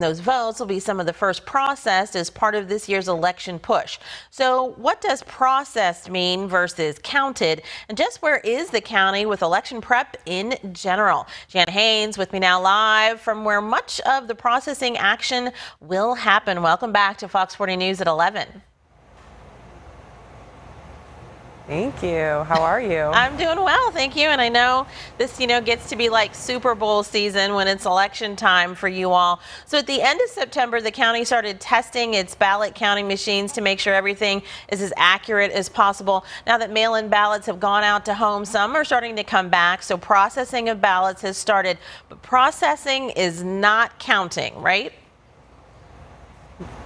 Those votes will be some of the first processed as part of this year's election push. So what does processed mean versus counted? And just where is the county with election prep in general? Jan Haynes with me now live from where much of the processing action will happen. Welcome back to Fox 40 News at 11. Thank you. How are you? I'm doing well, thank you. And I know this, gets to be like Super Bowl season when it's election time for you all. So at the end of September, the county started testing its ballot counting machines to make sure everything is as accurate as possible. Now that mail-in ballots have gone out to homes, some are starting to come back. So processing of ballots has started, but processing is not counting, right?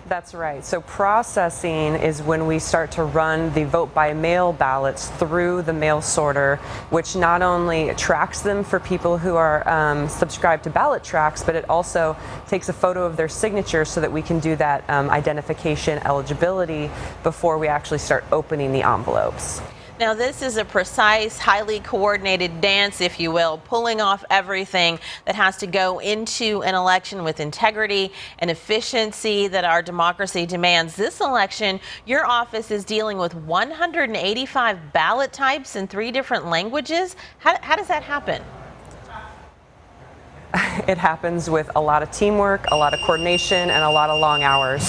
That's right. So processing is when we start to run the vote by mail ballots through the mail sorter, which not only tracks them for people who are subscribed to Ballot Tracks, but it also takes a photo of their signature so that we can do that identification eligibility before we actually start opening the envelopes. Now, this is a precise, highly coordinated dance, if you will, pulling off everything that has to go into an election with integrity and efficiency that our democracy demands. This election, your office is dealing with 185 ballot types in 3 different languages. How does that happen? It happens with a lot of teamwork, a lot of coordination, and a lot of long hours.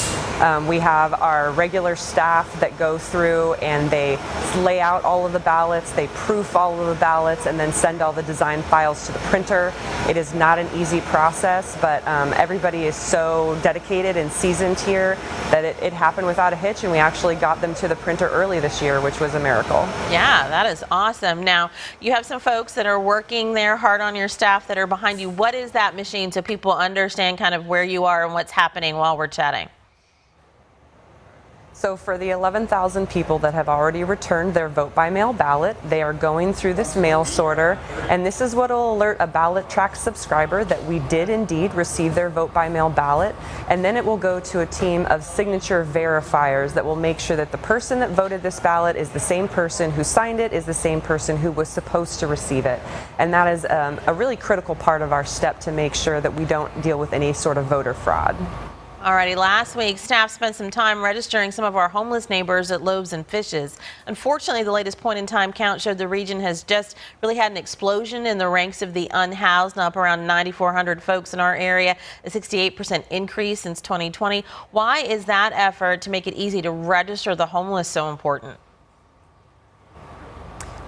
We have our regular staff that go through and they lay out all of the ballots, they proof all of the ballots, and then send all the design files to the printer. It is not an easy process, but everybody is so dedicated and seasoned here that it happened without a hitch, and we actually got them to the printer early this year, which was a miracle. Yeah, that is awesome. Now, you have some folks that are working there hard on your staff that are behind you. What is that machine so people understand kind of where you are and what's happening while we're chatting? So for the 11,000 people that have already returned their vote by mail ballot, they are going through this mail sorter, and this is what will alert a Ballot Track subscriber that we did indeed receive their vote by mail ballot, and then it will go to a team of signature verifiers that will make sure that the person that voted this ballot is the same person who signed it, is the same person who was supposed to receive it. And that is a really critical part of our step to make sure that we don't deal with any sort of voter fraud. Alrighty, last week staff spent some time registering some of our homeless neighbors at Loaves and Fishes. Unfortunately, the latest point-in-time count showed the region has just really had an explosion in the ranks of the unhoused, up around 9,400 folks in our area, a 68% increase since 2020. Why is that effort to make it easy to register the homeless so important?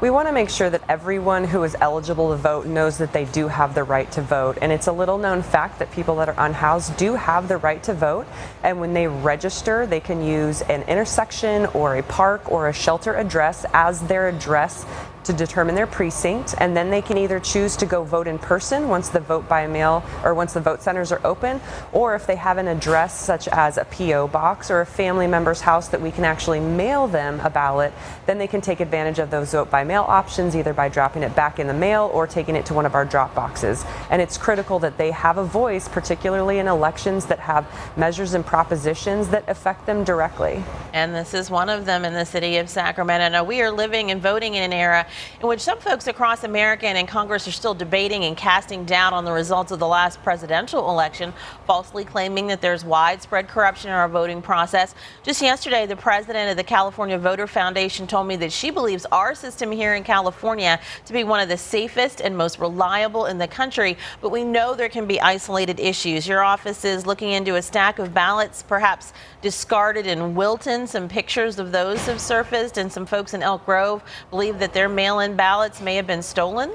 We want to make sure that everyone who is eligible to vote knows that they do have the right to vote. And it's a little known fact that people that are unhoused do have the right to vote. And when they register, they can use an intersection or a park or a shelter address as their address to determine their precinct, and then they can either choose to go vote in person once the vote by mail or once the vote centers are open, or if they have an address such as a P.O. box or a family member's house that we can actually mail them a ballot, then they can take advantage of those vote by mail options either by dropping it back in the mail or taking it to one of our drop boxes. And it's critical that they have a voice, particularly in elections that have measures and propositions that affect them directly. And this is one of them in the city of Sacramento. Now, we are living and voting in an era in which some folks across America and in Congress are still debating and casting doubt on the results of the last presidential election, falsely claiming that there's widespread corruption in our voting process. Just yesterday, the president of the California Voter Foundation told me that she believes our system here in California to be one of the safest and most reliable in the country, but we know there can be isolated issues. Your office is looking into a stack of ballots, perhaps discarded in Wilton. Some pictures of those have surfaced, and some folks in Elk Grove believe that their mail-in ballots may have been stolen.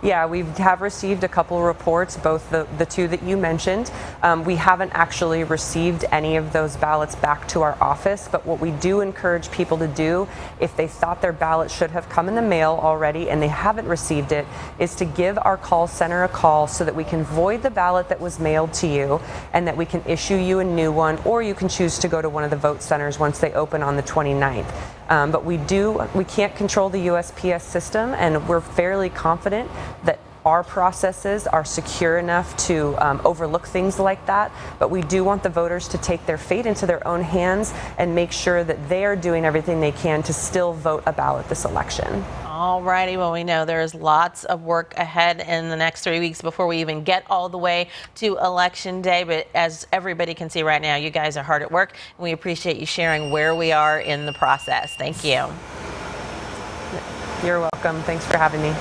Yeah, we have received a couple reports, both the 2 that you mentioned. We haven't actually received any of those ballots back to our office, but what we do encourage people to do, if they thought their ballot should have come in the mail already and they haven't received it, is to give our call center a call so that we can void the ballot that was mailed to you and that we can issue you a new one, or you can choose to go to one of the vote centers once they open on the 29th. But we can't control the USPS system, and we're fairly confident that our processes are secure enough to overlook things like that. But we do want the voters to take their fate into their own hands and make sure that they are doing everything they can to still vote a ballot this election. All righty. Well, we know there's lots of work ahead in the next 3 weeks before we even get all the way to Election Day. But as everybody can see right now, you guys are hard at work, and we appreciate you sharing where we are in the process. Thank you. You're welcome. Thanks for having me.